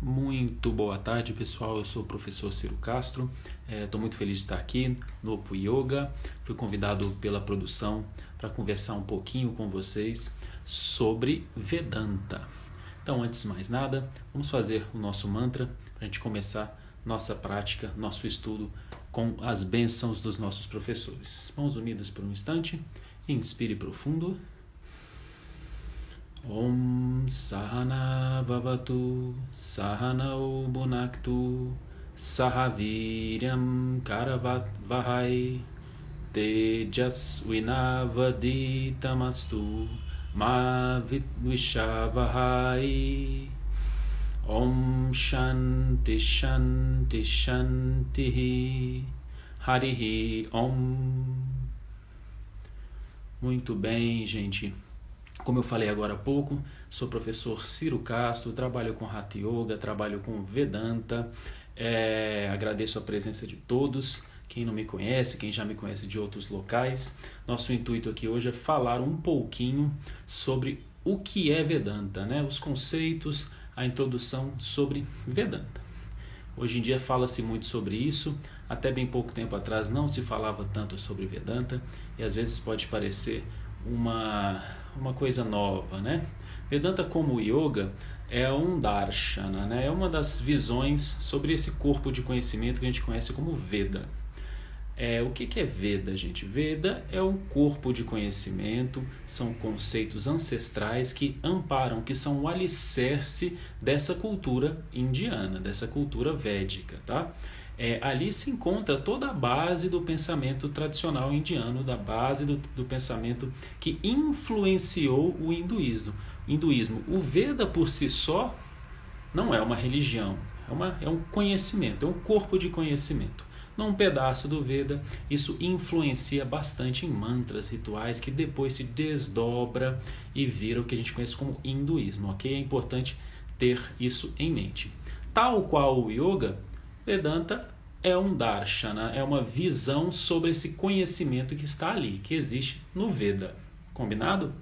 Muito boa tarde, pessoal. Eu sou o professor Ciro Castro. Estou muito feliz de estar aqui no Opo Yoga. Fui convidado pela produção para conversar um pouquinho com vocês sobre Vedanta. Então, antes de mais nada, vamos fazer o nosso mantra para a gente começar nossa prática, nosso estudo com as bênçãos dos nossos professores. Mãos unidas por um instante. Inspire profundo. Om Sahana Bhavatu Sahanau Bhunaktu Sahaviryam Karavahai Tejasvinavaditamastu Ma Vishavahai. Om Shanti Shanti Shanti Harihi Om. Muito bem, gente. Como eu falei agora há pouco, sou professor Ciro Castro, trabalho com Hatha Yoga, trabalho com Vedanta. Agradeço a presença de todos. Quem não me conhece, quem já me conhece de outros locais. Nosso intuito aqui hoje é falar um pouquinho sobre o que é Vedanta, né? Os conceitos, a introdução sobre Vedanta. Hoje em dia fala-se muito sobre isso, até bem pouco tempo atrás não se falava tanto sobre Vedanta e às vezes pode parecer uma coisa nova, né? Vedanta como yoga é um darshana, né? É uma das visões sobre esse corpo de conhecimento que a gente conhece como Veda. O que é Veda, gente? Veda é um corpo de conhecimento, são conceitos ancestrais que amparam, que são o alicerce dessa cultura indiana, dessa cultura védica, tá? Ali se encontra toda a base do pensamento tradicional indiano, da base do pensamento que influenciou o hinduísmo. O Veda por si só não é uma religião, é um conhecimento, é um corpo de conhecimento. Num pedaço do Veda, isso influencia bastante em mantras, rituais, que depois se desdobra e vira o que a gente conhece como hinduísmo, ok? É importante ter isso em mente. Tal qual o yoga, Vedanta é um darshana, é uma visão sobre esse conhecimento que está ali, que existe no Veda. Combinado?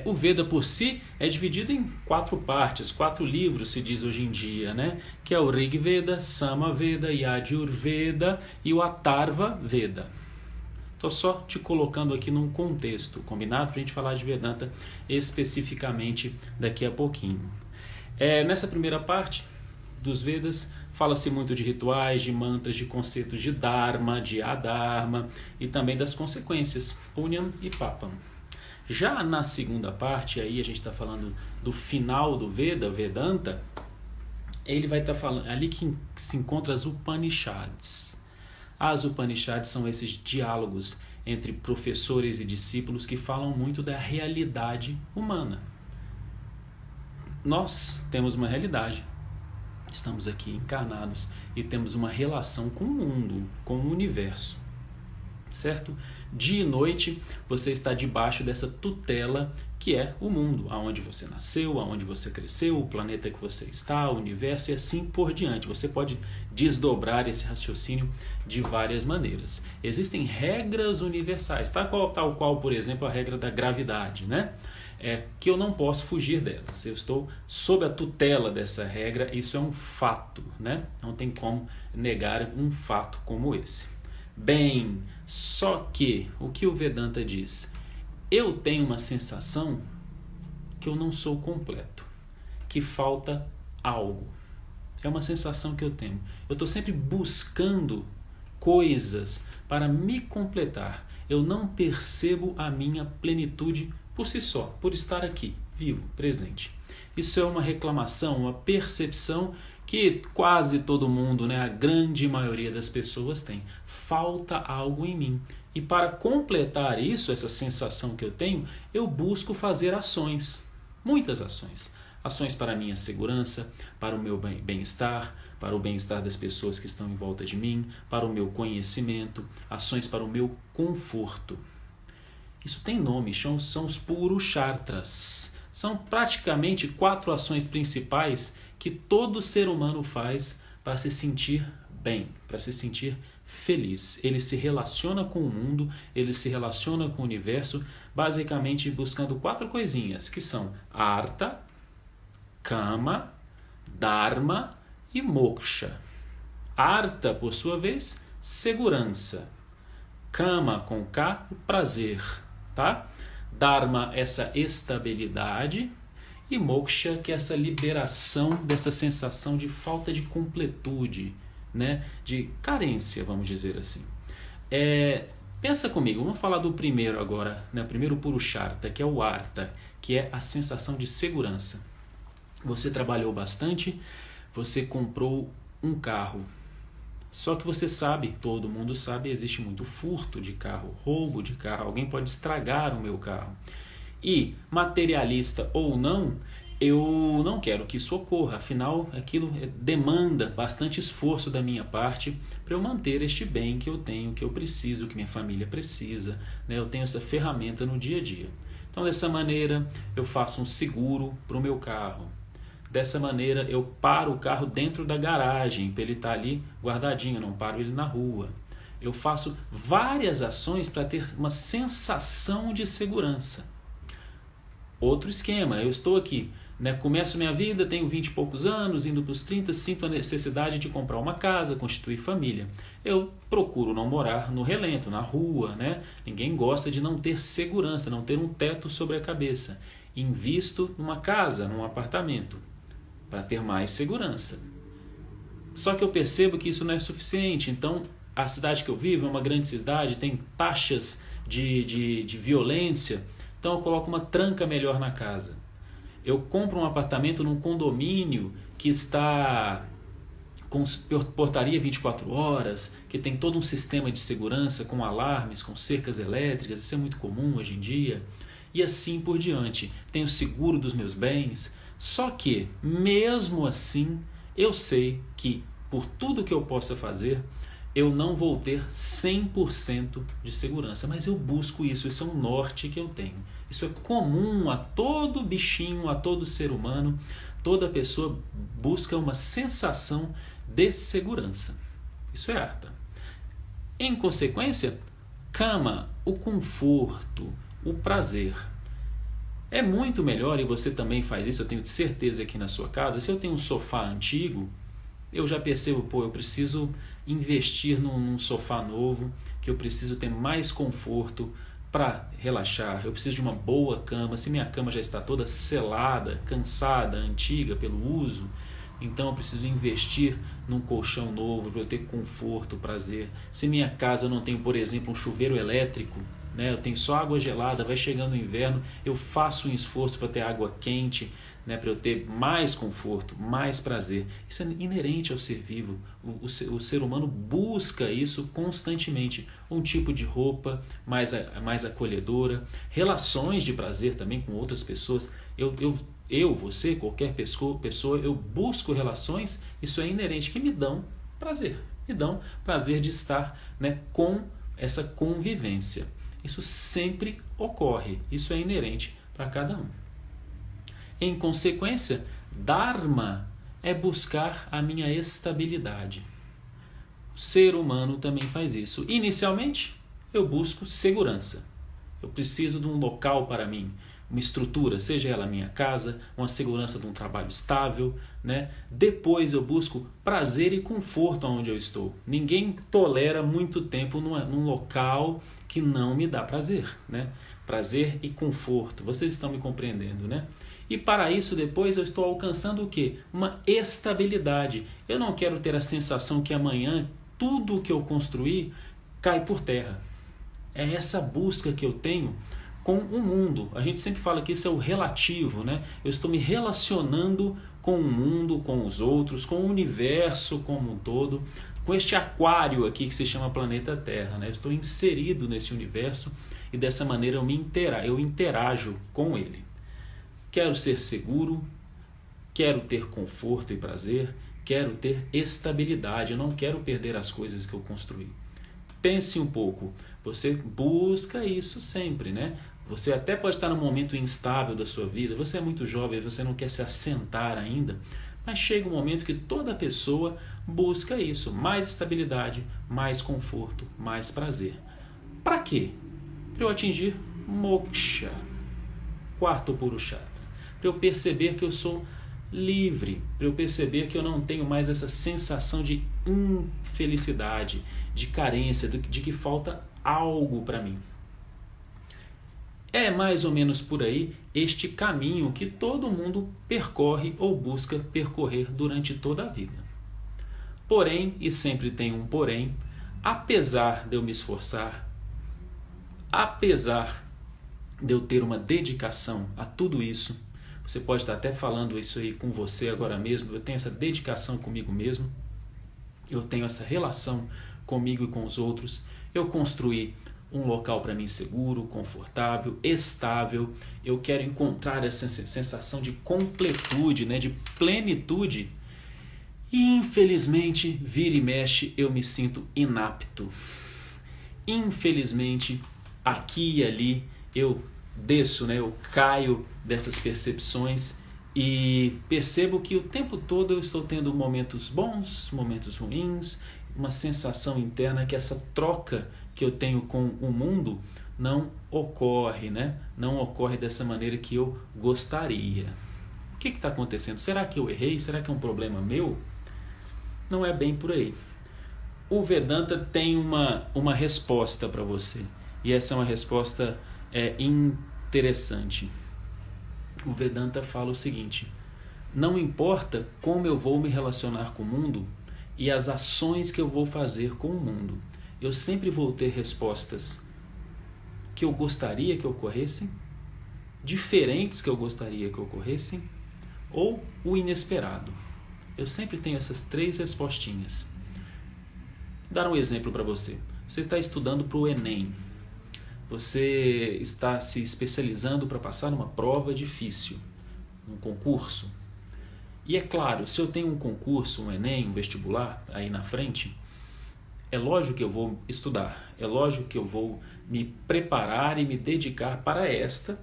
O Veda por si é dividido em 4 partes, 4 livros se diz hoje em dia, né? Que é o Rig Veda, Sama Veda, Yajur Veda e o Atharva Veda. Estou só te colocando aqui num contexto, combinado? Para a gente falar de Vedanta especificamente daqui a pouquinho. Nessa primeira parte dos Vedas, fala-se muito de rituais, de mantras, de conceitos de Dharma, de Adharma e também das consequências, Punyam e Papam. Já na segunda parte, aí a gente está falando do final do Veda, Vedanta, ele vai estar falando, ali que se encontra as Upanishads. As Upanishads são esses diálogos entre professores e discípulos que falam muito da realidade humana. Nós temos uma realidade. Estamos aqui encarnados e temos uma relação com o mundo, com o universo, certo? Dia e noite você está debaixo dessa tutela que é o mundo, aonde você nasceu, aonde você cresceu, o planeta que você está, o universo e assim por diante. Você pode desdobrar esse raciocínio de várias maneiras. Existem regras universais, tal qual, por exemplo, a regra da gravidade, né? Que eu não posso fugir delas. Eu estou sob a tutela dessa regra, isso é um fato, né? Não tem como negar um fato como esse. Bem, só que o que o Vedanta diz? Eu tenho uma sensação que eu não sou completo, que falta algo. É uma sensação que eu tenho. Eu estou sempre buscando coisas para me completar. Eu não percebo a minha plenitude por si só, por estar aqui, vivo, presente. Isso é uma reclamação, uma percepção que quase todo mundo, né, a grande maioria das pessoas tem. Falta algo em mim. E para completar isso, essa sensação que eu tenho, eu busco fazer ações, muitas ações. Ações para a minha segurança, para o meu bem-estar, para o bem-estar das pessoas que estão em volta de mim, para o meu conhecimento, ações para o meu conforto. Isso tem nome, são os Purusharthas. São praticamente 4 ações principais que todo ser humano faz para se sentir bem, para se sentir feliz. Ele se relaciona com o mundo, ele se relaciona com o universo, basicamente buscando 4 coisinhas, que são Artha, Kama, Dharma e Moksha. Artha, por sua vez, segurança. Kama, com K, o prazer. Tá? Dharma, essa estabilidade. E Moksha, que é essa liberação dessa sensação de falta de completude, né? De carência, vamos dizer assim. Pensa comigo, vamos falar do primeiro agora, né? O primeiro Purushartha, que é o Artha, que é a sensação de segurança. Você trabalhou bastante, você comprou um carro. Só que você sabe, todo mundo sabe, existe muito furto de carro, roubo de carro, alguém pode estragar o meu carro. E, materialista ou não, eu não quero que isso ocorra, afinal, aquilo demanda bastante esforço da minha parte para eu manter este bem que eu tenho, que eu preciso, que minha família precisa, né? Eu tenho essa ferramenta no dia a dia. Então, dessa maneira, eu faço um seguro para o meu carro. Dessa maneira, eu paro o carro dentro da garagem, para ele estar ali guardadinho, eu não paro ele na rua. Eu faço várias ações para ter uma sensação de segurança. Outro esquema, eu estou aqui, né, começo minha vida, tenho 20 e poucos anos, indo para os 30, sinto a necessidade de comprar uma casa, constituir família. Eu procuro não morar no relento, na rua, né? Ninguém gosta de não ter segurança, não ter um teto sobre a cabeça. Invisto numa casa, num apartamento, para ter mais segurança. Só que eu percebo que isso não é suficiente, então a cidade que eu vivo é uma grande cidade, tem taxas de violência, então eu coloco uma tranca melhor na casa. Eu compro um apartamento num condomínio que está com portaria 24 horas, que tem todo um sistema de segurança com alarmes, com cercas elétricas, isso é muito comum hoje em dia, e assim por diante. Tenho seguro dos meus bens, só que, mesmo assim, eu sei que por tudo que eu possa fazer, eu não vou ter 100% de segurança, mas eu busco isso, isso é um norte que eu tenho. Isso é comum a todo bichinho, a todo ser humano, toda pessoa busca uma sensação de segurança. Isso é Artha. Em consequência, Kama, o conforto, o prazer. É muito melhor, e você também faz isso, eu tenho certeza aqui na sua casa, se eu tenho um sofá antigo, eu já percebo, eu preciso investir num sofá novo, que eu preciso ter mais conforto para relaxar, eu preciso de uma boa cama. Se minha cama já está toda selada, cansada, antiga pelo uso, então eu preciso investir num colchão novo para eu ter conforto, prazer. Se minha casa eu não tenho, por exemplo, um chuveiro elétrico, né, eu tenho só água gelada, vai chegando o inverno, eu faço um esforço para ter água quente, né, para eu ter mais conforto, mais prazer. Isso é inerente ao ser vivo. O ser humano busca isso constantemente. Um tipo de roupa mais acolhedora, relações de prazer também com outras pessoas. Você, qualquer pessoa, eu busco relações, isso é inerente, que me dão prazer. Me dão prazer de estar, né, com essa convivência. Isso sempre ocorre, isso é inerente para cada um. Em consequência, Dharma é buscar a minha estabilidade. O ser humano também faz isso. Inicialmente, eu busco segurança. Eu preciso de um local para mim, uma estrutura, seja ela a minha casa, uma segurança de um trabalho estável, né? Depois eu busco prazer e conforto onde eu estou. Ninguém tolera muito tempo num local que não me dá prazer, né? Prazer e conforto. Vocês estão me compreendendo, né? E para isso depois eu estou alcançando o quê? Uma estabilidade. Eu não quero ter a sensação que amanhã tudo o que eu construí cai por terra. É essa busca que eu tenho com o mundo. A gente sempre fala que isso é o relativo, né? Eu estou me relacionando com o mundo, com os outros, com o universo como um todo, com este aquário aqui que se chama planeta Terra, né? Eu estou inserido nesse universo e dessa maneira eu interajo com ele. Quero ser seguro, quero ter conforto e prazer, quero ter estabilidade, eu não quero perder as coisas que eu construí. Pense um pouco, você busca isso sempre, né? Você até pode estar num momento instável da sua vida, você é muito jovem, você não quer se assentar ainda, mas chega um momento que toda pessoa busca isso, mais estabilidade, mais conforto, mais prazer. Para quê? Para eu atingir Moksha, quarto Purushartha. Para eu perceber que eu sou livre, para eu perceber que eu não tenho mais essa sensação de infelicidade, de carência, de que falta algo para mim. É mais ou menos por aí este caminho que todo mundo percorre ou busca percorrer durante toda a vida. Porém, e sempre tem um porém, apesar de eu me esforçar, apesar de eu ter uma dedicação a tudo isso, você pode estar até falando isso aí com você agora mesmo, eu tenho essa dedicação comigo mesmo, eu tenho essa relação comigo e com os outros, eu construí um local para mim seguro, confortável, estável, eu quero encontrar essa sensação de completude, né, de plenitude, e infelizmente, vira e mexe, eu me sinto inapto. Infelizmente, aqui e ali, eu desço, né, eu caio dessas percepções e percebo que o tempo todo eu estou tendo momentos bons, momentos ruins, uma sensação interna que essa troca que eu tenho com o mundo não ocorre, né? Não ocorre dessa maneira que eu gostaria. O que está acontecendo? Será que eu errei? Será que é um problema meu? Não é bem por aí. O Vedanta tem uma resposta para você. E essa é uma resposta interessante. O Vedanta fala o seguinte: não importa como eu vou me relacionar com o mundo e as ações que eu vou fazer com o mundo, eu sempre vou ter respostas que eu gostaria que ocorressem, diferentes que eu gostaria que ocorressem, ou o inesperado. Eu sempre tenho essas 3 respostinhas. Vou dar um exemplo para você. Você está estudando para o Enem. Você está se especializando para passar numa prova difícil, um concurso. E é claro, se eu tenho um concurso, um Enem, um vestibular aí na frente, é lógico que eu vou estudar, é lógico que eu vou me preparar e me dedicar para esta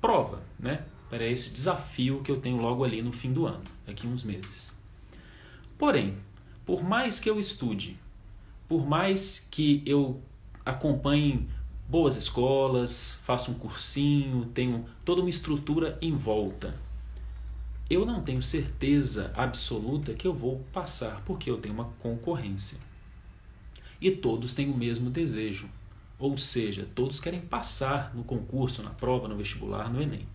prova, né? Para esse desafio que eu tenho logo ali no fim do ano, daqui a uns meses. Porém, por mais que eu estude, por mais que eu acompanhe boas escolas, faça um cursinho, tenho toda uma estrutura em volta, eu não tenho certeza absoluta que eu vou passar, porque eu tenho uma concorrência. E todos têm o mesmo desejo, ou seja, todos querem passar no concurso, na prova, no vestibular, no Enem.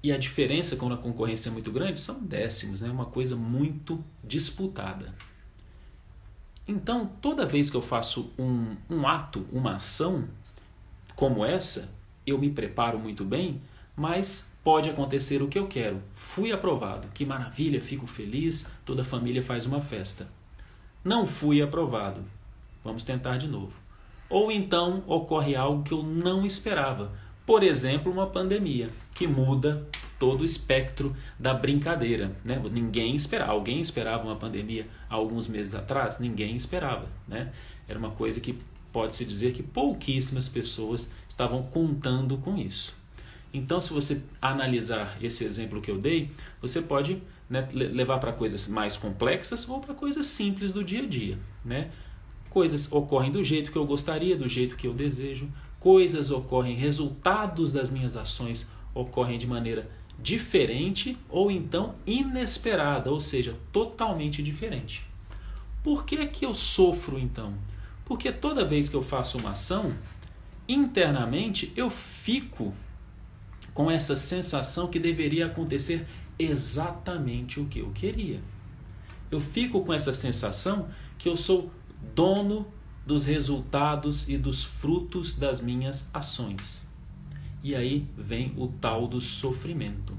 E a diferença quando a concorrência é muito grande são décimos, né? Uma coisa muito disputada. Então, toda vez que eu faço um ato, uma ação como essa, eu me preparo muito bem, mas pode acontecer o que eu quero. Fui aprovado, que maravilha, fico feliz, toda a família faz uma festa. Não fui aprovado, vamos tentar de novo. Ou então ocorre algo que eu não esperava. Por exemplo, uma pandemia, que muda todo o espectro da brincadeira, né? Ninguém esperava. Alguém esperava uma pandemia há alguns meses atrás? Ninguém esperava, né? Era uma coisa que pode-se dizer que pouquíssimas pessoas estavam contando com isso. Então, se você analisar esse exemplo que eu dei, você pode, né, levar para coisas mais complexas ou para coisas simples do dia a dia, né? Coisas ocorrem do jeito que eu gostaria, do jeito que eu desejo. Coisas ocorrem, resultados das minhas ações ocorrem de maneira diferente ou então inesperada, ou seja, totalmente diferente. Por que que eu sofro então? Porque toda vez que eu faço uma ação, internamente eu fico com essa sensação que deveria acontecer exatamente o que eu queria. Eu fico com essa sensação que eu sou dono dos resultados e dos frutos das minhas ações. E aí vem o tal do sofrimento.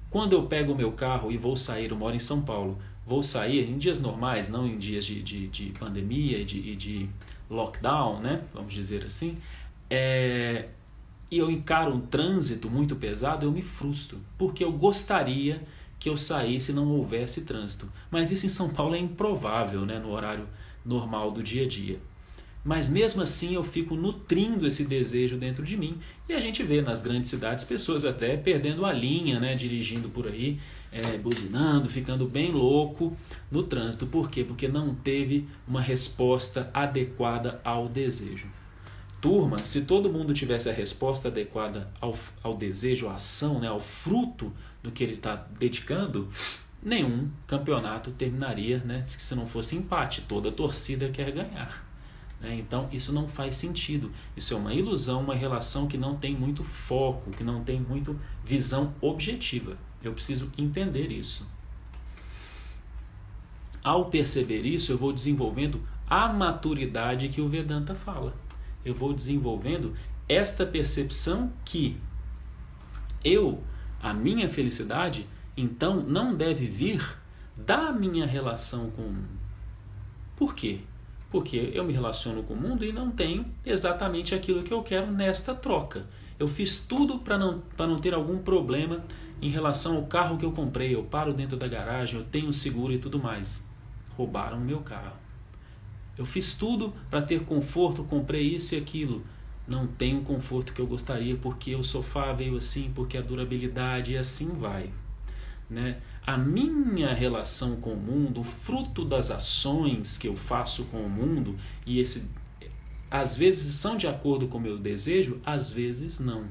Quando eu pego o meu carro e vou sair, eu moro em São Paulo, vou sair em dias normais, não em dias de pandemia e de lockdown, né? Vamos dizer assim, e eu encaro um trânsito muito pesado, eu me frustro, porque eu gostaria que eu saísse e não houvesse trânsito. Mas isso em São Paulo é improvável, né? No horário normal do dia a dia. Mas mesmo assim eu fico nutrindo esse desejo dentro de mim, e a gente vê nas grandes cidades pessoas até perdendo a linha, né, dirigindo por aí, buzinando, ficando bem louco no trânsito. Por quê? Porque não teve uma resposta adequada ao desejo. Turma, se todo mundo tivesse a resposta adequada ao desejo, à ação, né, ao fruto do que ele está dedicando, nenhum campeonato terminaria, né, se não fosse empate. Toda torcida quer ganhar. Né? Então, isso não faz sentido. Isso é uma ilusão, uma relação que não tem muito foco, que não tem muito visão objetiva. Eu preciso entender isso. Ao perceber isso, eu vou desenvolvendo a maturidade que o Vedanta fala. Eu vou desenvolvendo esta percepção que a minha felicidade, então, não deve vir da minha relação com o mundo. Por quê? Porque eu me relaciono com o mundo e não tenho exatamente aquilo que eu quero nesta troca. Eu fiz tudo para não ter algum problema em relação ao carro que eu comprei. Eu paro dentro da garagem, eu tenho seguro e tudo mais. Roubaram o meu carro. Eu fiz tudo para ter conforto, comprei isso e aquilo. Não tenho o conforto que eu gostaria porque o sofá veio assim, porque a durabilidade e assim vai. Né? A minha relação com o mundo, o fruto das ações que eu faço com o mundo, e às vezes são de acordo com o meu desejo, às vezes não.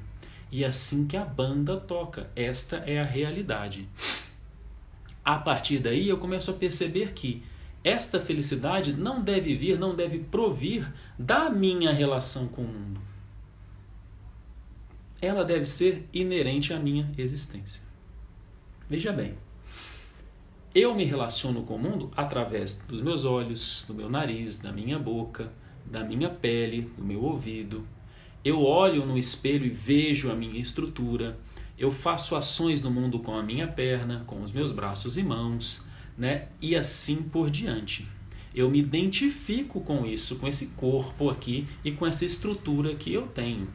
E é assim que a banda toca. Esta é a realidade. A partir daí eu começo a perceber que esta felicidade não deve provir da minha relação com o mundo. Ela deve ser inerente à minha existência. Veja bem, eu me relaciono com o mundo através dos meus olhos, do meu nariz, da minha boca, da minha pele, do meu ouvido. Eu olho no espelho e vejo a minha estrutura. Eu faço ações no mundo com a minha perna, com os meus braços e mãos, né? E assim por diante. Eu me identifico com isso, com esse corpo aqui e com essa estrutura que eu tenho.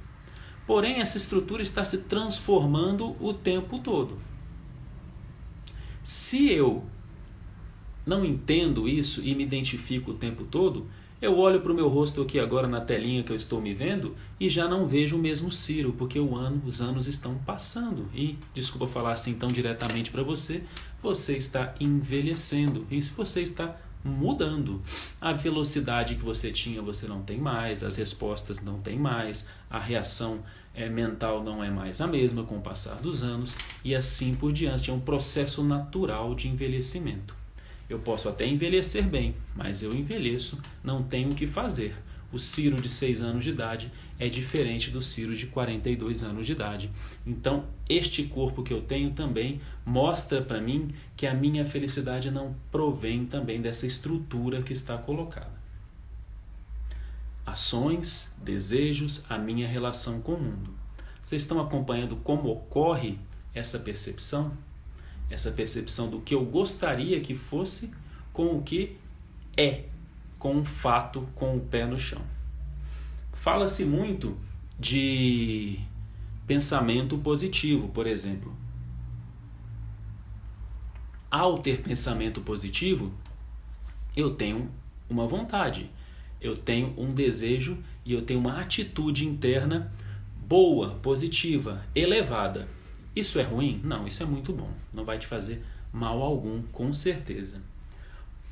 Porém, essa estrutura está se transformando o tempo todo. Se eu não entendo isso e me identifico o tempo todo, eu olho para o meu rosto aqui agora na telinha que eu estou me vendo e já não vejo o mesmo Ciro, porque os anos estão passando. E, desculpa falar assim tão diretamente para você, você está envelhecendo. Isso você está mudando. A velocidade que você tinha, você não tem mais, as respostas não tem mais, a reação mental não é mais a mesma com o passar dos anos e assim por diante. É um processo natural de envelhecimento. Eu posso até envelhecer bem, mas eu envelheço, não tenho o que fazer. O Ciro de 6 anos de idade é diferente do Ciro de 42 anos de idade. Então, este corpo que eu tenho também mostra para mim que a minha felicidade não provém também dessa estrutura que está colocada. Ações, desejos, a minha relação com o mundo. Vocês estão acompanhando como ocorre essa percepção? Essa percepção do que eu gostaria que fosse com o que é, com um fato, com o pé no chão. Fala-se muito de pensamento positivo, por exemplo. Ao ter pensamento positivo, eu tenho uma vontade, eu tenho um desejo e eu tenho uma atitude interna boa, positiva, elevada. Isso é ruim? Não, isso é muito bom. Não vai te fazer mal algum, com certeza.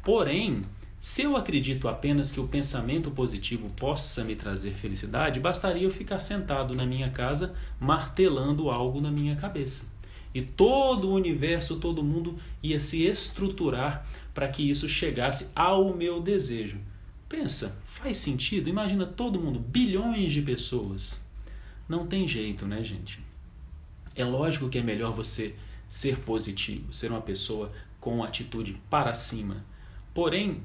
Porém, se eu acredito apenas que o pensamento positivo possa me trazer felicidade, bastaria eu ficar sentado na minha casa martelando algo na minha cabeça. E todo o universo, todo mundo ia se estruturar para que isso chegasse ao meu desejo. Pensa, faz sentido? Imagina todo mundo, bilhões de pessoas. Não tem jeito, né, gente? É lógico que é melhor você ser positivo, ser uma pessoa com atitude para cima. Porém,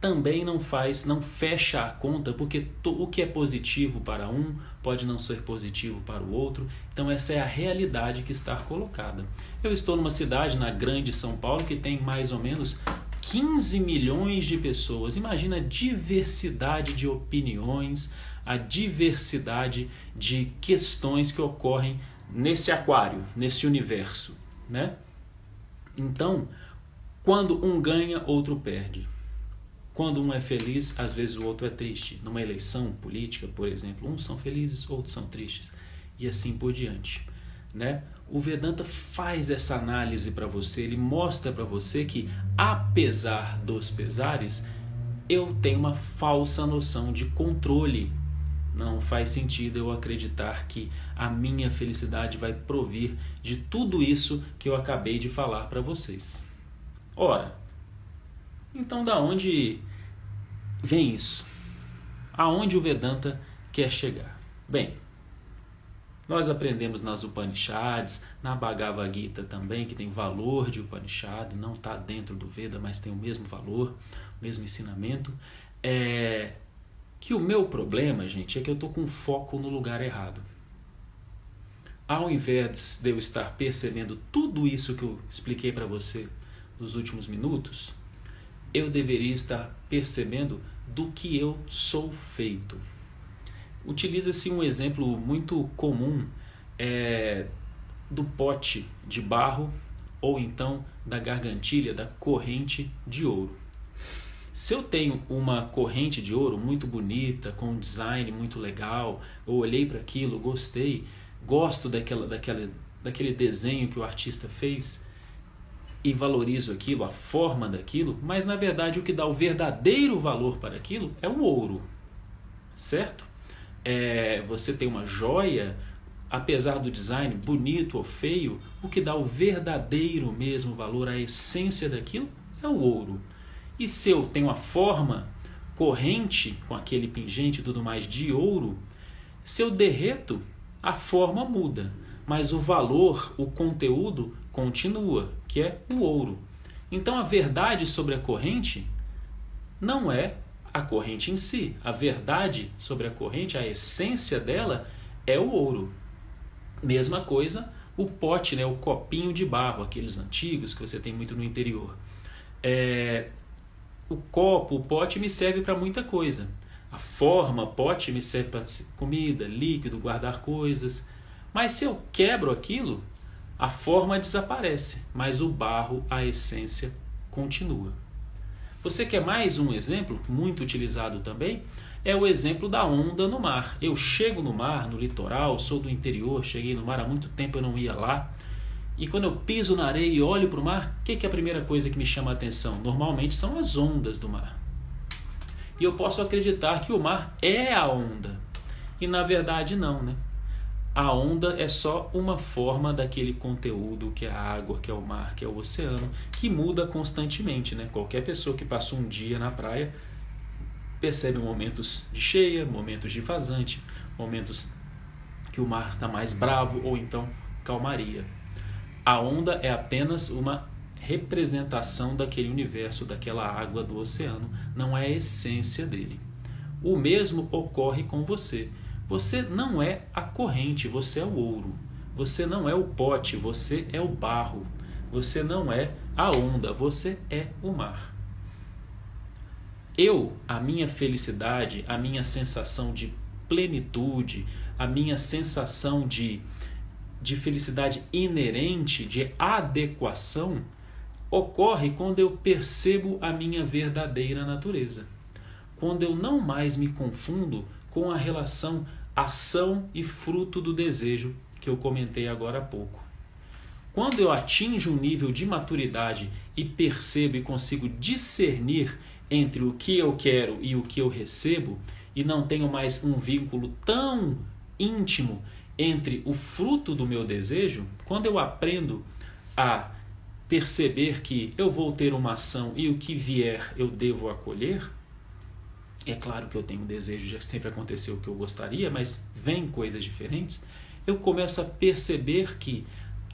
também não fecha a conta, porque o que é positivo para um pode não ser positivo para o outro. Então essa é a realidade que está colocada. Eu estou numa cidade, na grande São Paulo, que tem mais ou menos 15 milhões de pessoas. Imagina a diversidade de opiniões, a diversidade de questões que ocorrem nesse aquário, nesse universo, né? Então, quando um ganha, outro perde. Quando um é feliz, às vezes o outro é triste. Numa eleição política, por exemplo, uns são felizes, outros são tristes. E assim por diante, né? O Vedanta faz essa análise para você, ele mostra para você que, apesar dos pesares, eu tenho uma falsa noção de controle Não faz sentido eu acreditar que a minha felicidade vai provir de tudo isso que eu acabei de falar para vocês. Ora, então da onde vem isso? Aonde o Vedanta quer chegar? Bem, nós aprendemos nas Upanishads, na Bhagavad Gita também, que tem valor de Upanishad, não está dentro do Veda, mas tem o mesmo valor, o mesmo ensinamento. Que o meu problema, gente, é que eu estou com foco no lugar errado. Ao invés de eu estar percebendo tudo isso que eu expliquei para você nos últimos minutos, eu deveria estar percebendo do que eu sou feito. Utiliza-se um exemplo muito comum do pote de barro ou então da gargantilha, da corrente de ouro. Se eu tenho uma corrente de ouro muito bonita, com um design muito legal, eu olhei para aquilo, gostei, gosto daquele desenho que o artista fez e valorizo aquilo, a forma daquilo, mas na verdade o que dá o verdadeiro valor para aquilo é o ouro, certo? Você tem uma joia, apesar do design bonito ou feio, o que dá o verdadeiro mesmo valor, a essência daquilo é o ouro. E se eu tenho a forma corrente, com aquele pingente e tudo mais de ouro, se eu derreto, a forma muda, mas o valor, o conteúdo continua, que é o ouro. Então a verdade sobre a corrente não é a corrente em si. A verdade sobre a corrente, a essência dela é o ouro. Mesma coisa o pote, o copinho de barro, aqueles antigos que você tem muito no interior. O copo, o pote me serve para muita coisa. A forma, pote me serve para comida, líquido, guardar coisas. Mas se eu quebro aquilo, a forma desaparece, mas o barro, a essência, continua. Você quer mais um exemplo, muito utilizado também? É o exemplo da onda no mar. Eu chego no mar, no litoral, sou do interior, cheguei no mar há muito tempo, eu não ia lá. E quando eu piso na areia e olho para o mar, o que é a primeira coisa que me chama a atenção? Normalmente são as ondas do mar. E eu posso acreditar que o mar é a onda. E na verdade não, né? A onda é só uma forma daquele conteúdo que é a água, que é o mar, que é o oceano, que muda constantemente, né? Qualquer pessoa que passa um dia na praia percebe momentos de cheia, momentos de vazante, momentos que o mar está mais bravo ou então calmaria. A onda é apenas uma representação daquele universo, daquela água do oceano, não é a essência dele. O mesmo ocorre com você. Você não é a corrente, você é o ouro. Você não é o pote, você é o barro. Você não é a onda, você é o mar. A minha felicidade, a minha sensação de plenitude, a minha sensação de felicidade inerente, de adequação, ocorre quando eu percebo a minha verdadeira natureza. Quando eu não mais me confundo com a relação ação e fruto do desejo que eu comentei agora há pouco. Quando eu atinjo um nível de maturidade e percebo e consigo discernir entre o que eu quero e o que eu recebo, e não tenho mais um vínculo tão íntimo entre o fruto do meu desejo, quando eu aprendo a perceber que eu vou ter uma ação e o que vier eu devo acolher, é claro que eu tenho um desejo, já sempre aconteceu o que eu gostaria, mas vem coisas diferentes, eu começo a perceber que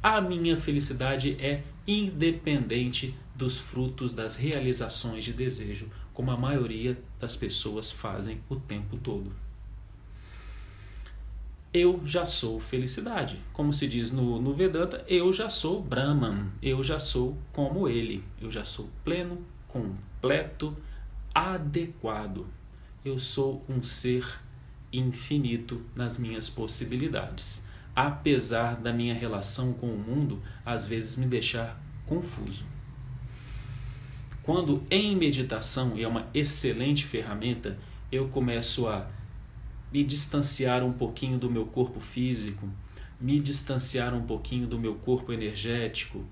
a minha felicidade é independente dos frutos das realizações de desejo, como a maioria das pessoas fazem o tempo todo. Eu já sou felicidade. Como se diz no Vedanta, eu já sou Brahman, eu já sou como ele, eu já sou pleno, completo, adequado. Eu sou um ser infinito nas minhas possibilidades, apesar da minha relação com o mundo às vezes me deixar confuso. Quando em meditação, e é uma excelente ferramenta, eu começo a me distanciar um pouquinho do meu corpo físico, me distanciar um pouquinho do meu corpo energético,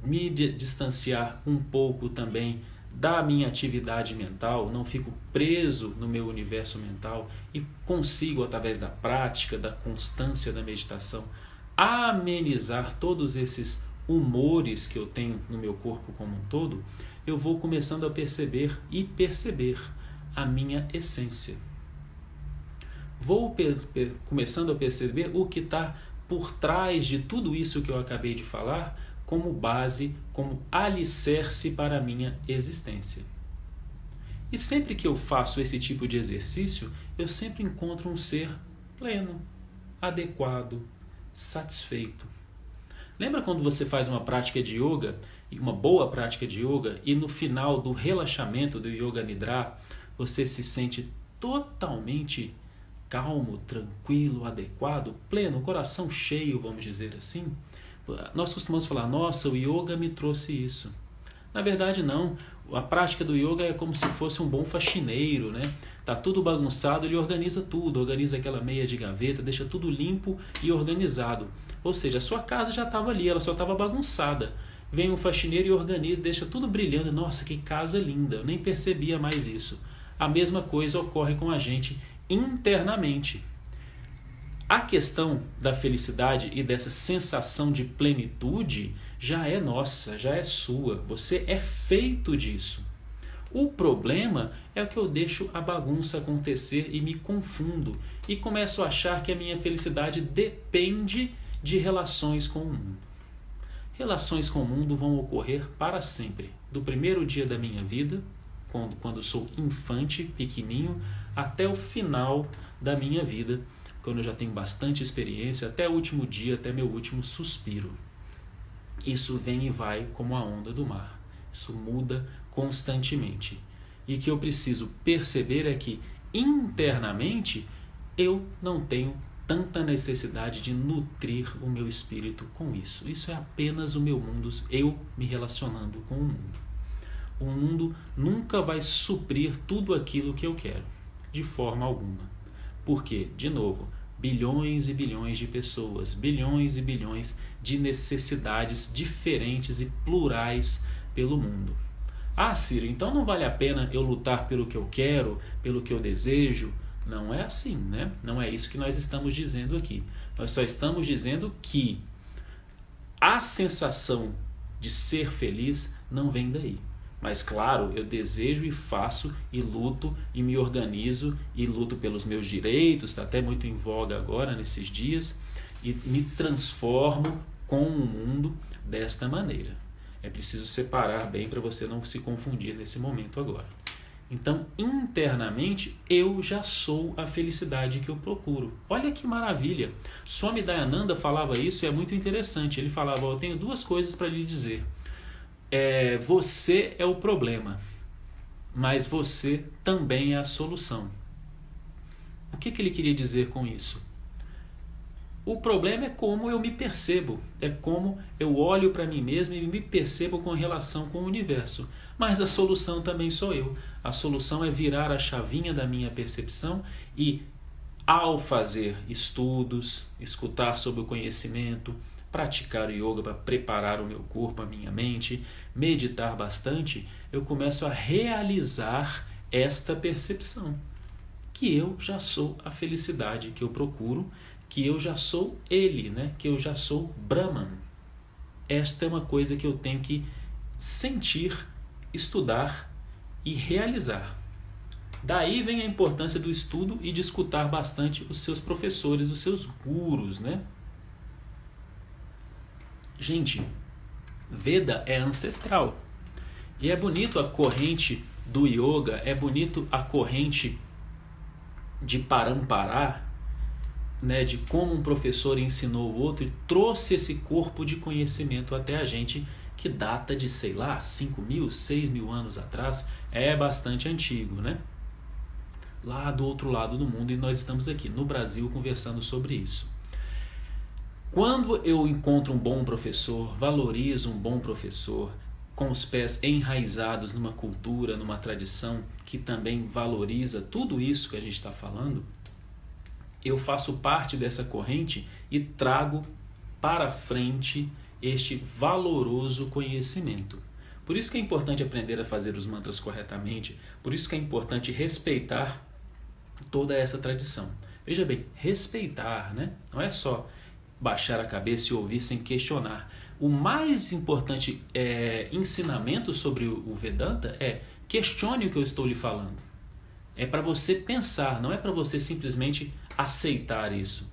me distanciar um pouco também da minha atividade mental, não fico preso no meu universo mental e consigo, através da prática, da constância da meditação, amenizar todos esses humores que eu tenho no meu corpo como um todo, eu vou começando a perceber a minha essência. Vou começando a perceber o que está por trás de tudo isso que eu acabei de falar, como base, como alicerce para a minha existência. E sempre que eu faço esse tipo de exercício, eu sempre encontro um ser pleno, adequado, satisfeito. Lembra quando você faz uma prática de yoga, uma boa prática de yoga, e no final do relaxamento do Yoga Nidra, você se sente totalmente calmo, tranquilo, adequado, pleno, coração cheio, vamos dizer assim? Nós costumamos falar, nossa, o yoga me trouxe isso. Na verdade não, a prática do yoga é como se fosse um bom faxineiro, né? Tá tudo bagunçado, ele organiza tudo, organiza aquela meia de gaveta, deixa tudo limpo e organizado. Ou seja, a sua casa já estava ali, ela só estava bagunçada. Vem um faxineiro e organiza, deixa tudo brilhando. Nossa, que casa linda, eu nem percebia mais isso. A mesma coisa ocorre com a gente internamente. A questão da felicidade e dessa sensação de plenitude já é nossa, já é sua. Você é feito disso. O problema é que eu deixo a bagunça acontecer e me confundo e começo a achar que a minha felicidade depende de relações com o mundo. Relações com o mundo vão ocorrer para sempre, do primeiro dia da minha vida, quando sou infante, pequenininho, até o final da minha vida, quando eu já tenho bastante experiência, até o último dia, até meu último suspiro. Isso vem e vai como a onda do mar. Isso muda constantemente. E o que eu preciso perceber é que, internamente, eu não tenho tanta necessidade de nutrir o meu espírito com isso. Isso é apenas o meu mundo, eu me relacionando com o mundo. O mundo nunca vai suprir tudo aquilo que eu quero, de forma alguma. Porque, de novo, bilhões e bilhões de pessoas, bilhões e bilhões de necessidades diferentes e plurais pelo mundo. Ah, Ciro, então não vale a pena eu lutar pelo que eu quero, pelo que eu desejo? Não é assim, né? Não é isso que nós estamos dizendo aqui. Nós só estamos dizendo que a sensação de ser feliz não vem daí. Mas claro, eu desejo e faço e luto e me organizo e luto pelos meus direitos, está até muito em voga agora nesses dias, e me transformo com o mundo desta maneira. É preciso separar bem para você não se confundir nesse momento agora. Então, internamente, eu já sou a felicidade que eu procuro. Olha que maravilha! Swami Dayananda falava isso e é muito interessante. Ele falava, eu tenho duas coisas para lhe dizer. Você é o problema, mas você também é a solução. O que ele queria dizer com isso? O problema é como eu me percebo, é como eu olho para mim mesmo e me percebo com relação com o universo. Mas a solução também sou eu. A solução é virar a chavinha da minha percepção e, ao fazer estudos, escutar sobre o conhecimento, praticar o yoga para preparar o meu corpo, a minha mente, meditar bastante, eu começo a realizar esta percepção, que eu já sou a felicidade que eu procuro, que eu já sou ele, né? Que eu já sou Brahman. Esta é uma coisa que eu tenho que sentir, estudar e realizar. Daí vem a importância do estudo e de escutar bastante os seus professores, os seus gurus, né? Gente, Veda é ancestral. E é bonito a corrente do yoga, é bonito a corrente de Parampara, né, de como um professor ensinou o outro e trouxe esse corpo de conhecimento até a gente, que data de, 5.000, 6.000 anos atrás, é bastante antigo, né? Lá do outro lado do mundo, e nós estamos aqui no Brasil conversando sobre isso. Quando eu encontro um bom professor, valorizo um bom professor, com os pés enraizados numa cultura, numa tradição que também valoriza tudo isso que a gente está falando, eu faço parte dessa corrente e trago para frente este valoroso conhecimento. Por isso que é importante aprender a fazer os mantras corretamente, por isso que é importante respeitar toda essa tradição. Veja bem, respeitar, né? Não é só baixar a cabeça e ouvir sem questionar. O mais importante ensinamento sobre o Vedanta é: questione o que eu estou lhe falando. É para você pensar, não é para você simplesmente aceitar isso.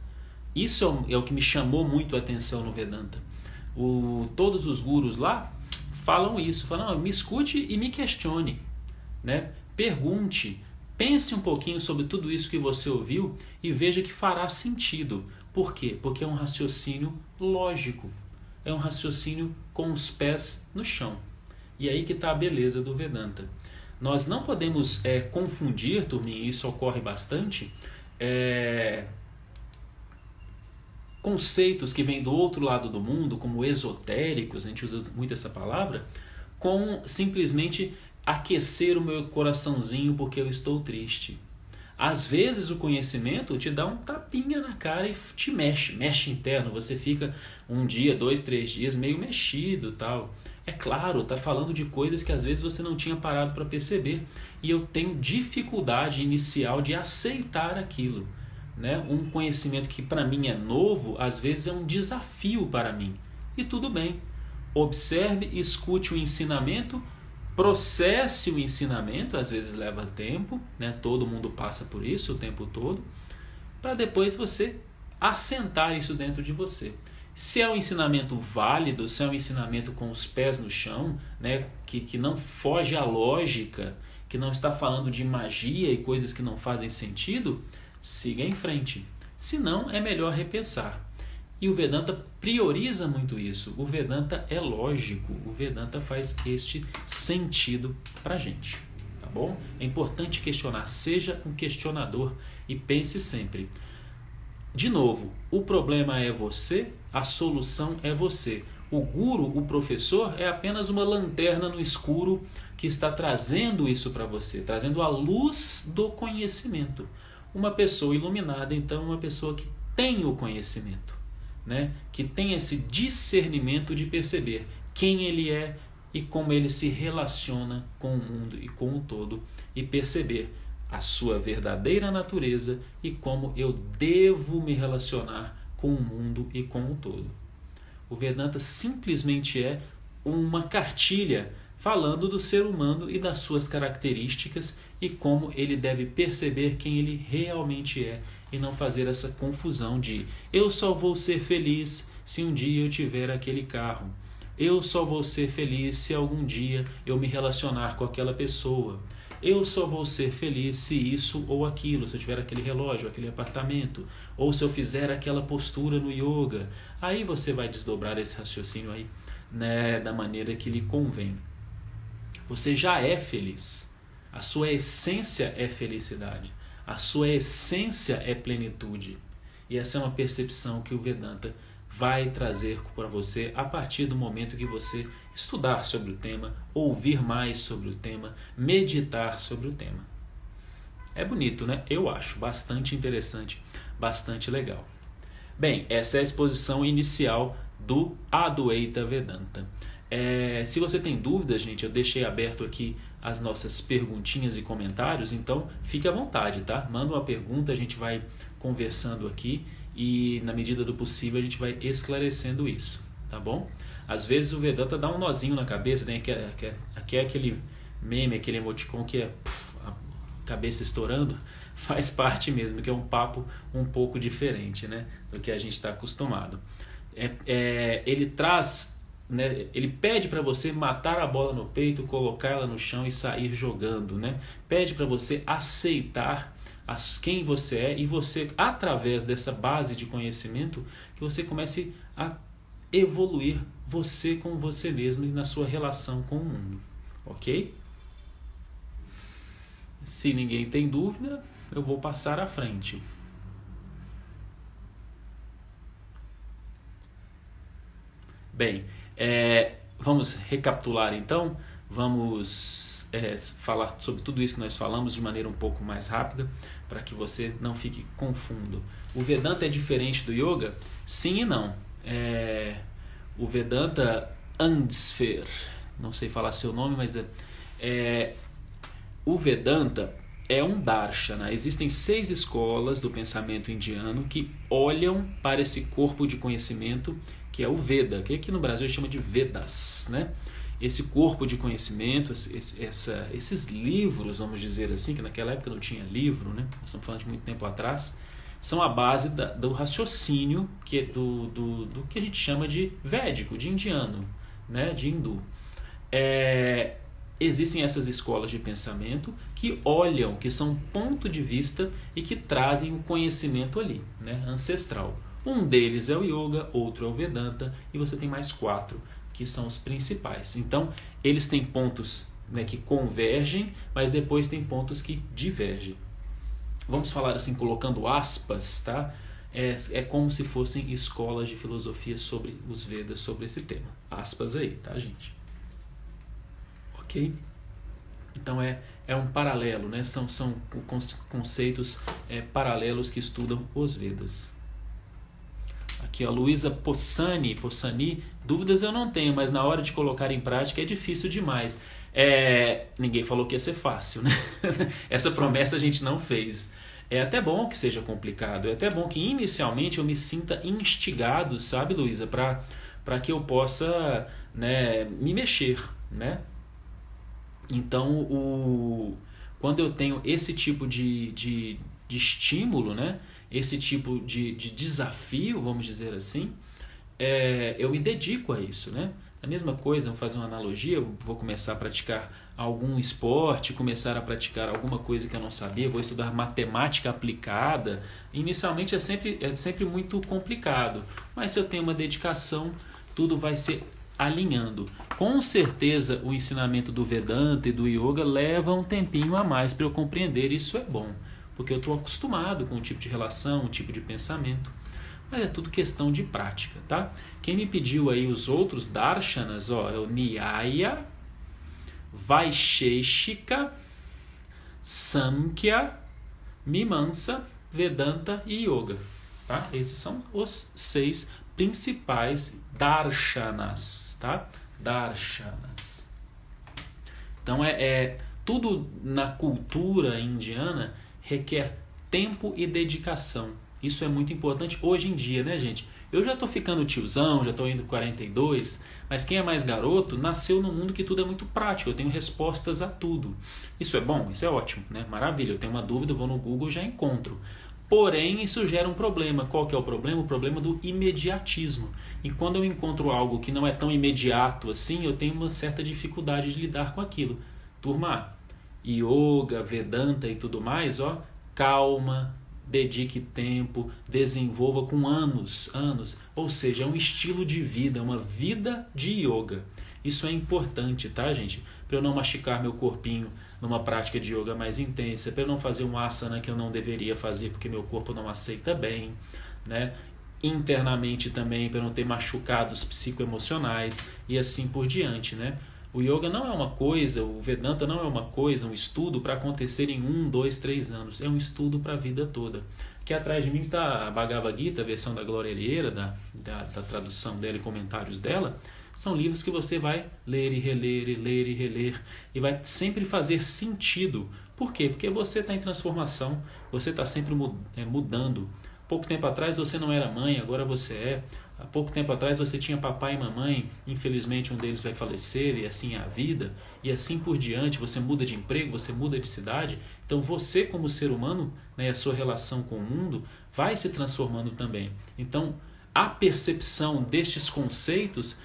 Isso é o que me chamou muito a atenção no Vedanta. Todos os gurus lá falam isso, falam: me escute e me questione, né? Pergunte, pense um pouquinho sobre tudo isso que você ouviu e veja que fará sentido. Por quê? Porque é um raciocínio lógico, é um raciocínio com os pés no chão. E aí que está a beleza do Vedanta. Nós não podemos confundir, turminha, isso ocorre bastante, conceitos que vêm do outro lado do mundo, como esotéricos, a gente usa muito essa palavra, com simplesmente aquecer o meu coraçãozinho porque eu estou triste. Às vezes o conhecimento te dá um tapinha na cara e te mexe interno, você fica um dia, 2, 3 dias meio mexido, tal. É claro, está falando de coisas que às vezes você não tinha parado para perceber, e eu tenho dificuldade inicial de aceitar aquilo, né? Um conhecimento que para mim é novo, às vezes é um desafio para mim, e tudo bem. Observe, escute o ensinamento, processe o ensinamento, às vezes leva tempo, né? Todo mundo passa por isso o tempo todo, para depois você assentar isso dentro de você. Se é um ensinamento válido, se é um ensinamento com os pés no chão, né? que não foge à lógica, que não está falando de magia e coisas que não fazem sentido, siga em frente. Se não, é melhor repensar. E o Vedanta prioriza muito isso. O Vedanta é lógico. O Vedanta faz este sentido para a gente. Tá bom? É importante questionar. Seja um questionador e pense sempre. De novo, o problema é você, a solução é você. O guru, o professor, é apenas uma lanterna no escuro que está trazendo isso para você, trazendo a luz do conhecimento. Uma pessoa iluminada, então, é uma pessoa que tem o conhecimento, né? Que tem esse discernimento de perceber quem ele é e como ele se relaciona com o mundo e com o todo, e perceber a sua verdadeira natureza e como eu devo me relacionar com o mundo e com o todo. O Vedanta simplesmente é uma cartilha falando do ser humano e das suas características e como ele deve perceber quem ele realmente é, e não fazer essa confusão de eu só vou ser feliz se um dia eu tiver aquele carro, eu só vou ser feliz se algum dia eu me relacionar com aquela pessoa, eu só vou ser feliz se isso ou aquilo, se eu tiver aquele relógio, aquele apartamento, ou se eu fizer aquela postura no yoga. Aí você vai desdobrar esse raciocínio aí, né, da maneira que lhe convém. Você já é feliz. A sua essência é felicidade. A sua essência é plenitude. E essa é uma percepção que o Vedanta vai trazer para você a partir do momento que você estudar sobre o tema, ouvir mais sobre o tema, meditar sobre o tema. É bonito, né? Eu acho bastante interessante, bastante legal. Bem, essa é a exposição inicial do Adwaita Vedanta. Se você tem dúvidas, gente, eu deixei aberto aqui as nossas perguntinhas e comentários, então fique à vontade, tá? Manda uma pergunta, a gente vai conversando aqui e na medida do possível a gente vai esclarecendo isso, tá bom? Às vezes o Vedanta dá um nozinho na cabeça, né? Aqui é aquele meme, aquele emoticon que é a cabeça estourando, faz parte mesmo, que é um papo um pouco diferente, né, do que a gente está acostumado. Ele traz, né, ele pede para você matar a bola no peito, colocá-la no chão e sair jogando, né? Pede para você aceitar quem você é, e você, através dessa base de conhecimento, que você comece a evoluir você com você mesmo e na sua relação com o mundo, ok? Se ninguém tem dúvida, eu vou passar à frente. Bem, vamos recapitular então, vamos falar sobre tudo isso que nós falamos de maneira um pouco mais rápida, para que você não fique confuso. O Vedanta é diferente do Yoga? Sim e não. O Vedanta Ansfer, não sei falar seu nome, mas o Vedanta é um darshana. Existem 6 escolas do pensamento indiano que olham para esse corpo de conhecimento que é o Veda, que aqui no Brasil a gente chama de Vedas, né? Esse corpo de conhecimento, esses livros, vamos dizer assim, que naquela época não tinha livro, né? Nós estamos falando de muito tempo atrás, são a base do raciocínio do que a gente chama de védico, de indiano, né? De hindu. Existem essas escolas de pensamento que olham, que são ponto de vista e que trazem o conhecimento ali, né? Ancestral. Um deles é o Yoga, outro é o Vedanta, e você tem mais 4, que são os principais. Então, eles têm pontos, né, que convergem, mas depois tem pontos que divergem. Vamos falar assim, colocando aspas, tá? É como se fossem escolas de filosofia sobre os Vedas, sobre esse tema. Aspas aí, tá, gente? Ok? Então, é um paralelo, né? São conceitos paralelos que estudam os Vedas. Aqui, a Luísa Possani, dúvidas eu não tenho, mas na hora de colocar em prática é difícil demais. Ninguém falou que ia ser fácil, né? Essa promessa a gente não fez. É até bom que seja complicado, é até bom que inicialmente eu me sinta instigado, sabe, Luísa, para que eu possa, né, me mexer, né? Então, quando eu tenho esse tipo de estímulo, né? Esse tipo de desafio, vamos dizer assim, eu me dedico a isso, né? A mesma coisa, vou fazer uma analogia, eu vou começar a praticar algum esporte, começar a praticar alguma coisa que eu não sabia, vou estudar matemática aplicada. Inicialmente é sempre muito complicado, mas se eu tenho uma dedicação, tudo vai se alinhando. Com certeza o ensinamento do Vedanta e do Yoga leva um tempinho a mais para eu compreender, isso é bom. Porque eu estou acostumado com um tipo de relação, um tipo de pensamento. Mas é tudo questão de prática, tá? Quem me pediu aí os outros darshanas, é o Nyaya, Vaisheshika, Samkhya, Mimamsa, Vedanta e Yoga, tá? Esses são os 6 principais darshanas, tá? Darshanas. Então tudo na cultura indiana requer tempo e dedicação. Isso é muito importante hoje em dia, né, gente? Eu já estou ficando tiozão, já estou indo 42, mas quem é mais garoto nasceu num mundo que tudo é muito prático, eu tenho respostas a tudo. Isso é bom? Isso é ótimo, né? Maravilha, eu tenho uma dúvida, eu vou no Google e já encontro. Porém, isso gera um problema. Qual que é o problema? O problema do imediatismo. E quando eu encontro algo que não é tão imediato assim, eu tenho uma certa dificuldade de lidar com aquilo. Turma, Yoga, Vedanta e tudo mais, calma, dedique tempo, desenvolva com anos, ou seja, é um estilo de vida, uma vida de yoga. Isso é importante, tá, gente? Para eu não machucar meu corpinho numa prática de yoga mais intensa, para eu não fazer um asana que eu não deveria fazer porque meu corpo não aceita bem, né? Internamente também, para eu não ter machucados psicoemocionais e assim por diante, né? O yoga não é uma coisa, o Vedanta não é uma coisa, um estudo para acontecer em 1, 2, 3 anos. É um estudo para a vida toda. Aqui atrás de mim está a Bhagavad Gita, a versão da Glória Herrera, da tradução dela e comentários dela. São livros que você vai ler e reler, e vai sempre fazer sentido. Por quê? Porque você está em transformação, você está sempre mudando. Pouco tempo atrás você não era mãe, agora você é. Há pouco tempo atrás você tinha papai e mamãe, infelizmente um deles vai falecer e assim é a vida, e assim por diante, você muda de emprego, você muda de cidade, então você como ser humano, né, a sua relação com o mundo vai se transformando também. Então a percepção destes conceitos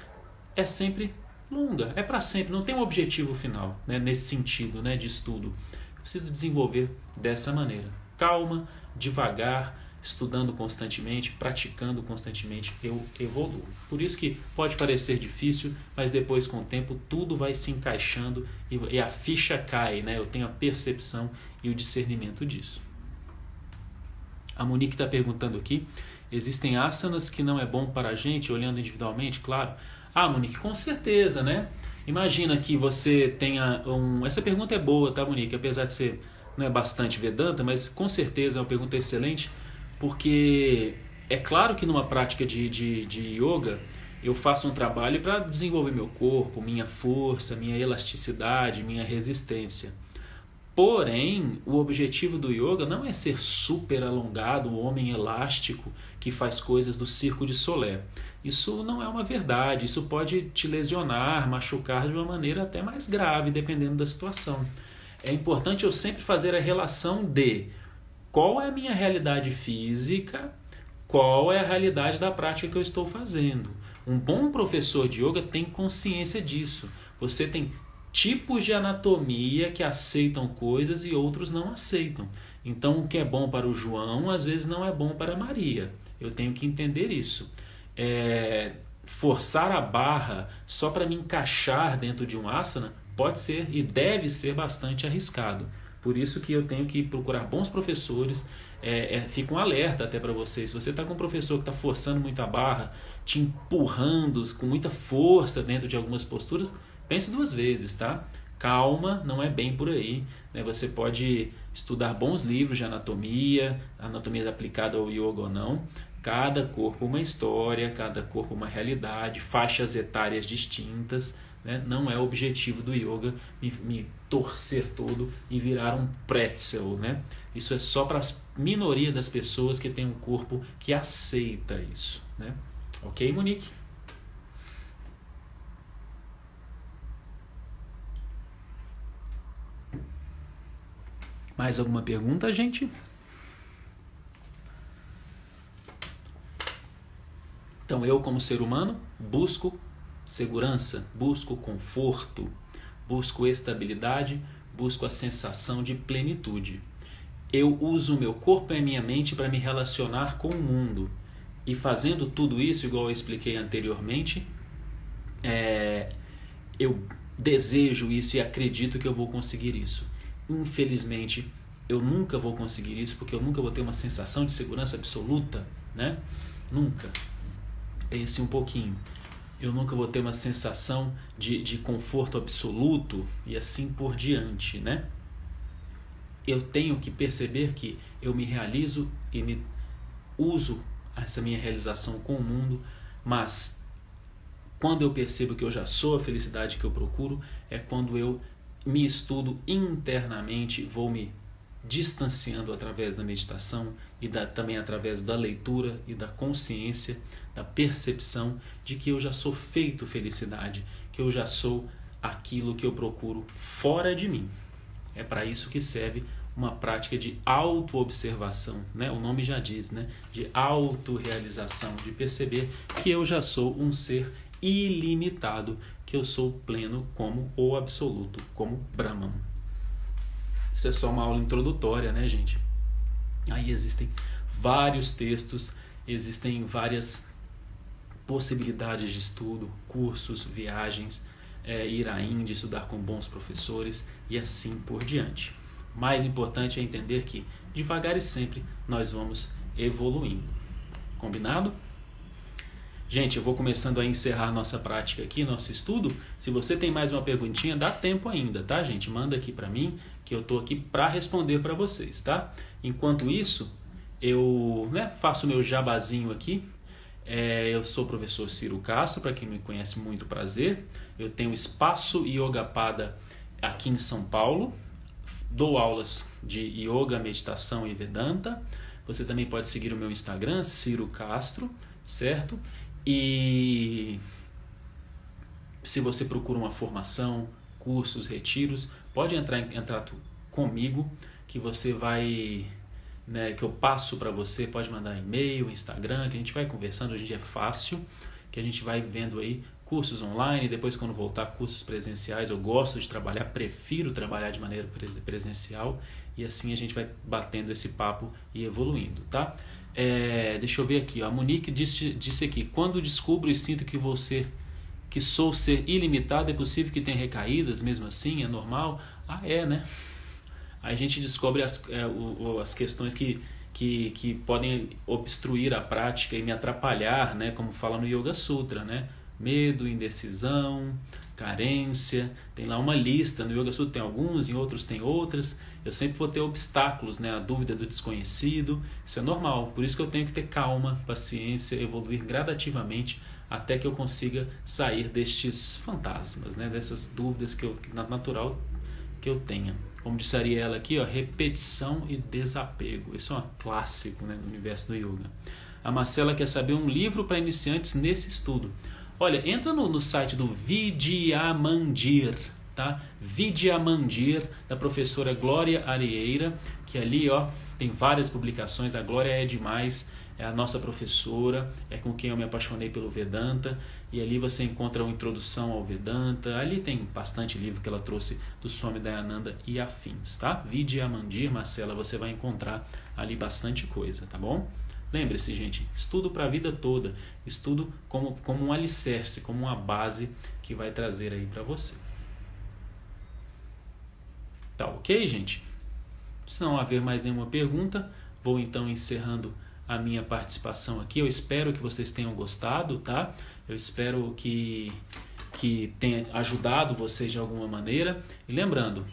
é sempre longa, é para sempre, não tem um objetivo final, né, nesse sentido, né, de estudo. Eu preciso desenvolver dessa maneira, calma, devagar, estudando constantemente, praticando constantemente, eu evoluo. Por isso que pode parecer difícil, mas depois com o tempo tudo vai se encaixando e a ficha cai, né? Eu tenho a percepção e o discernimento disso. A Monique está perguntando aqui, existem asanas que não é bom para a gente, olhando individualmente? Claro. Monique, com certeza, né? Imagina que você tenha Essa pergunta é boa, tá, Monique? Apesar de ser não é bastante Vedanta, mas com certeza é uma pergunta excelente. Porque é claro que numa prática de yoga, Eu faço um trabalho para desenvolver meu corpo, minha força, minha elasticidade, minha resistência. Porém, o objetivo do yoga não é ser super alongado, o homem elástico que faz coisas do Circo de Solé. Isso não é uma verdade, isso pode te lesionar, machucar de uma maneira até mais grave, dependendo da situação. É importante eu sempre fazer a relação de qual é a minha realidade física, qual é a realidade da prática que eu estou fazendo. Um bom professor de yoga tem consciência disso. Você tem tipos de anatomia que aceitam coisas e outros não aceitam. Então, o que é bom para o João, às vezes não é bom para a Maria. Eu tenho que entender isso. Forçar a barra só para me encaixar dentro de um asana pode ser e deve ser bastante arriscado. Por isso que eu tenho que procurar bons professores. Fica um alerta até para vocês. Se você está com um professor que está forçando muito a barra, te empurrando com muita força dentro de algumas posturas, pense duas vezes, tá? Calma, não é bem por aí, né? Você pode estudar bons livros de anatomia aplicada ao yoga ou não. Cada corpo uma história, cada corpo uma realidade, faixas etárias distintas, né? Não é o objetivo do yoga me torcer todo e virar um pretzel, né? Isso é só para a minoria das pessoas que tem um corpo que aceita isso, né? Ok, Monique? Mais alguma pergunta, gente? Então, eu como ser humano busco segurança, busco conforto, busco estabilidade, busco a sensação de plenitude. Eu uso o meu corpo e a minha mente para me relacionar com o mundo. E fazendo tudo isso, igual eu expliquei anteriormente, eu desejo isso e acredito que eu vou conseguir isso. Infelizmente, eu nunca vou conseguir isso, porque eu nunca vou ter uma sensação de segurança absoluta, né? Nunca. Pense um pouquinho. Eu nunca vou ter uma sensação de conforto absoluto e assim por diante, né? Eu tenho que perceber que eu me realizo e uso essa minha realização com o mundo, mas quando eu percebo que eu já sou a felicidade que eu procuro, é quando eu me estudo internamente, vou me distanciando através da meditação e também através da leitura e da consciência, da percepção de que eu já sou feito felicidade, que eu já sou aquilo que eu procuro fora de mim. É para isso que serve uma prática de autoobservação, né? O nome já diz, né? De autorrealização, de perceber que eu já sou um ser ilimitado, que eu sou pleno como o absoluto, como Brahman. Isso é só uma aula introdutória, né, gente? Aí existem vários textos, existem várias possibilidades de estudo, cursos, viagens, ir à Índia, estudar com bons professores e assim por diante. Mais importante é entender que, devagar e sempre, nós vamos evoluindo. Combinado? Gente, eu vou começando a encerrar nossa prática aqui, nosso estudo. Se você tem mais uma perguntinha, dá tempo ainda, tá, gente? Manda aqui para mim, que eu tô aqui para responder para vocês, tá? Enquanto isso, eu faço meu jabazinho aqui. Eu sou o professor Ciro Castro, para quem me conhece, muito prazer. Eu tenho Espaço Yogapada aqui em São Paulo. Dou aulas de yoga, meditação e Vedanta. Você também pode seguir o meu Instagram, Ciro Castro, certo? E se você procura uma formação, cursos, retiros, pode entrar comigo, que você vai, que eu passo para você, pode mandar e-mail, Instagram, que a gente vai conversando. Hoje em dia é fácil, que a gente vai vendo aí cursos online, depois quando voltar cursos presenciais. Eu gosto de trabalhar, prefiro trabalhar de maneira presencial, e assim a gente vai batendo esse papo e evoluindo, tá? Deixa eu ver aqui, a Monique disse aqui: quando descubro e sinto que sou ser ilimitado, é possível que tenha recaídas mesmo assim? É normal? Né? Aí a gente descobre as questões que podem obstruir a prática e me atrapalhar, né? Como fala no Yoga Sutra, né? Medo, indecisão, carência, tem lá uma lista, no Yoga Sutra tem alguns, em outros tem outras, eu sempre vou ter obstáculos, né? A dúvida do desconhecido, isso é normal, por isso que eu tenho que ter calma, paciência, evoluir gradativamente até que eu consiga sair destes fantasmas, né? Dessas dúvidas que natural que eu tenha. Como disseria ela aqui, ó, repetição e desapego, isso é um clássico, né, do universo do Yoga. A Marcela quer saber um livro para iniciantes nesse estudo. Olha, entra no site do Vidyamandir, tá? Vidyamandir, da professora Glória Arieira, que ali, ó, tem várias publicações. A Glória é demais, é a nossa professora, é com quem eu me apaixonei pelo Vedanta, e ali você encontra uma introdução ao Vedanta. Ali tem bastante livro que ela trouxe do Swami Dayananda e afins, tá? Vidyamandir, Marcela, você vai encontrar ali bastante coisa, tá bom? Lembre-se, gente, estudo para a vida toda, estudo como um alicerce, como uma base que vai trazer aí para você. Tá ok, gente? Se não haver mais nenhuma pergunta, vou então encerrando a minha participação aqui. Eu espero que vocês tenham gostado, tá? Eu espero que tenha ajudado vocês de alguma maneira. E lembrando,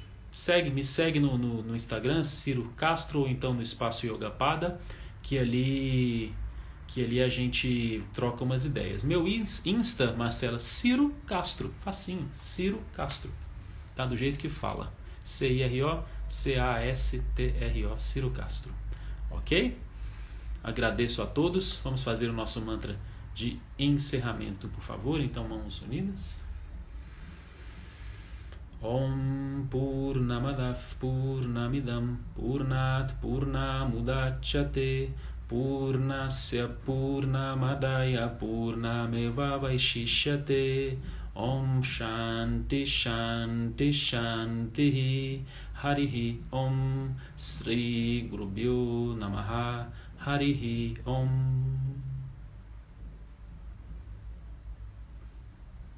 me segue no Instagram, Ciro Castro, ou então no Espaço Yogapada, que ali a gente troca umas ideias. Meu Insta, Marcela, Ciro Castro, facinho, Ciro Castro, tá do jeito que fala, CIRO-CASTRO, Ciro Castro, ok? Agradeço a todos, vamos fazer o nosso mantra de encerramento, por favor, então mãos unidas. Om Purnamadav Purnamidam Purnat Purnamudachyate Purnasya Purnamadaya Purnameva Vaishishyate. Om Shanti Shanti Shanti Harihi Om Sri Gurubhyo Namaha Harihi Om.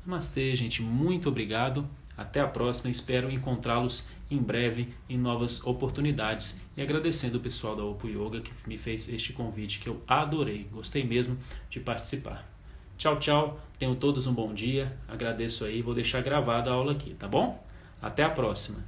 Namastê, gente, muito obrigado. Até a próxima, espero encontrá-los em breve em novas oportunidades. E agradecendo o pessoal da Opo Yoga que me fez este convite, que eu adorei, gostei mesmo de participar. Tchau, tchau, tenham todos um bom dia, agradeço aí, vou deixar gravada a aula aqui, tá bom? Até a próxima.